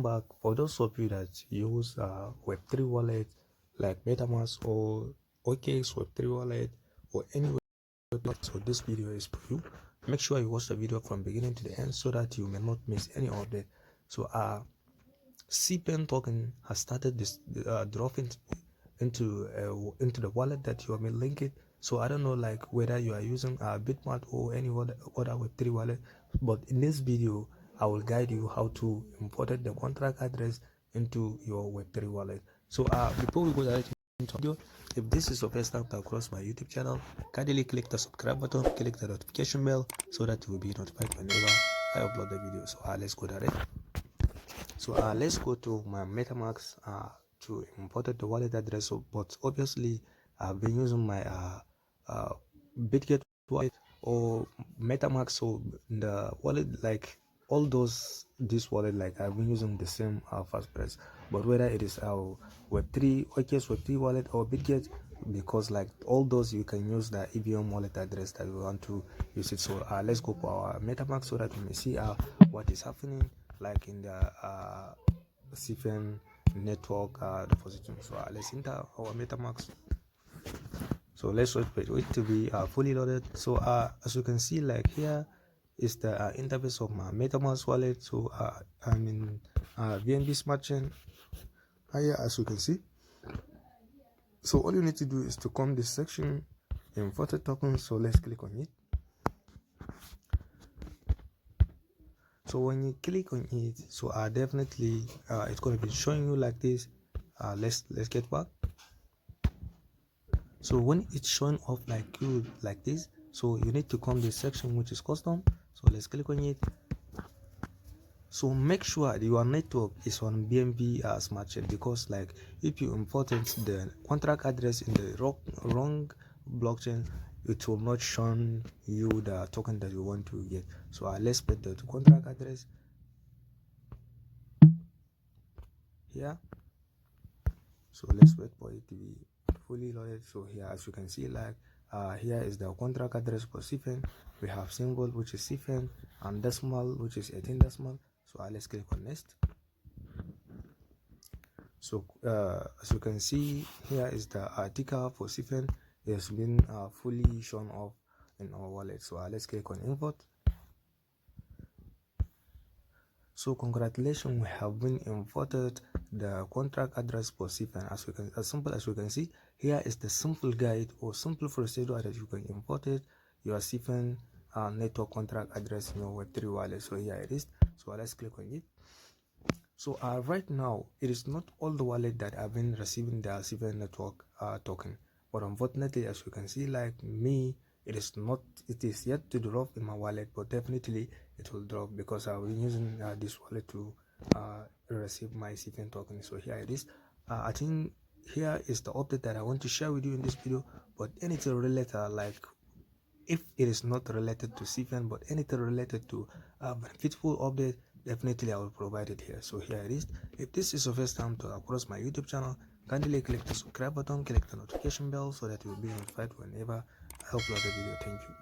welcome back. For those of you that use Web3 wallet like Metamask or OKX Web3 wallet or any wallet, so this video is for you. Make sure you watch the video from beginning to the end so that you may not miss any update. So Cpen Token has started this dropping into the wallet that you have been linking. So I don't know like whether you are using Bitmart or any other Web3 wallet, but in this video I will guide you how to import the contract address into your Web3 wallet. So before we go directly into the video, if this is your first time to across my YouTube channel, kindly click the subscribe button, click the notification bell so that you will be notified whenever I upload the video. So let's go direct. So let's go to my Metamask to import the wallet address. So, but obviously I've been using my Bitget wallet or Metamask. So the wallet, like all this wallet, like I've been using the same fastpress, but whether it is our Web3 OKX Web3 wallet or Bitget, because like all those you can use the EVM wallet address that we want to use it. So let's go for our Metamask so that we may see what is happening like in the Cpen network deposition. So let's enter our Metamask. So let's wait for it to be fully loaded. So as you can see, like here is the interface of my Metamask wallet. So I'm in VNB Smart Chain here, as you can see. So all you need to do is to come this section, imported token. So let's click on it. So when you click on it, so definitely it's going to be showing you like this. Let's get back. So when it's showing off like this, so you need to come this section which is custom. So let's click on it. So make sure your network is on BNB Smart Chain, because like if you imported the contract address in the wrong blockchain, it will not show you the token that you want to get. So let's put the contract address here. So let's wait for it to be fully loaded. So here, as you can see, like here is the contract address for Cpen. We have symbol which is Cpen and decimal which is 18 decimal. So let's click on next. So as you can see, here is the ticker for Cpen. It has been fully shown off in our wallet. So let's click on import. So congratulations, we have been imported the contract address for Cpen. As simple as you can see, here is the simple guide or simple procedure that you can import your Cpen network contract address in your Web3 wallet. So here it is. So let's click on it. So right now it is not all the wallet that have been receiving the Cpen network token, but unfortunately, as you can see, like me, it is yet to drop in my wallet, but definitely it will drop because I've been using this wallet to receive my Cpen token. So here it is. I think here is the update that I want to share with you in this video. But anything related, like if it is not related to Cpen, but anything related to benefitful update, definitely I will provide it here. So here it is. If this is your first time to across my YouTube channel, kindly click the subscribe button, click the notification bell so that you will be notified whenever I upload a video. Thank you.